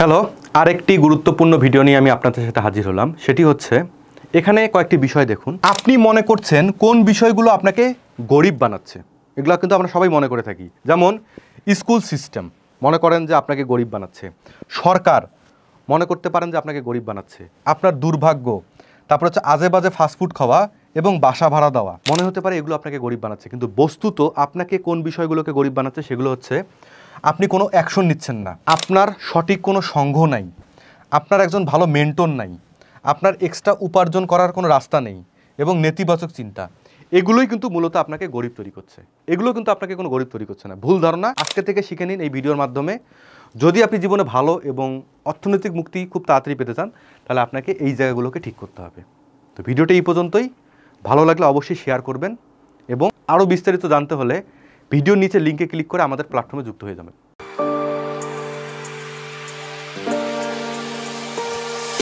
Hello, আরেকটি গুরুত্বপূর্ণ video নিয়ে আমি আপনাদের সাথে হাজির হলাম। সেটি হচ্ছে এখানে কয়েকটি বিষয় দেখুন। আপনি মনে করছেন কোন বিষয়গুলো আপনাকে গরিব বানাচ্ছে, এগুলো কিন্তু আমরা সবাই মনে করে থাকি। যেমন স্কুল সিস্টেম মনে করেন যে আপনাকে গরিব বানাচ্ছে, সরকার মনে করতে পারেন যে আপনাকে গরিব বানাচ্ছে, আপনার দুর্ভাগ্য, তারপর হচ্ছে আজে বাজে ফাস্টফুড খাওয়া এবং বাসা ভাড়া দেওয়া মনে হতে পারে এগুলো আপনাকে গরিব বানাচ্ছে। কিন্তু বস্তুত আপনাকে কোন বিষয়গুলোকে গরিব বানাচ্ছে সেগুলো হচ্ছে আপনি কোনো অ্যাকশন নিচ্ছেন না, আপনার সঠিক কোনো সংঘ নাই, আপনার একজন ভালো মেন্টর নাই, আপনার এক্সট্রা উপার্জন করার কোনো রাস্তা নেই এবং নেতিবাচক চিন্তা, এগুলোই কিন্তু মূলত আপনাকে গরিব তৈরি করছে। এগুলো কিন্তু আপনাকে কোনো গরিব তৈরি করছে না, ভুল ধারণা। আজকে থেকে শিখে নিন এই ভিডিওর মাধ্যমে। যদি আপনি জীবনে ভালো এবং অর্থনৈতিক মুক্তি খুব তাড়াতাড়ি পেতে চান তাহলে আপনাকে এই জায়গাগুলোকে ঠিক করতে হবে। তো ভিডিওটা এই পর্যন্তই। ভালো লাগলে অবশ্যই শেয়ার করবেন এবং আরও বিস্তারিত জানতে হলে ভিডিওর নিচে লিঙ্কে ক্লিক করে আমাদের প্ল্যাটফর্মে যুক্ত হয়ে যাবেন।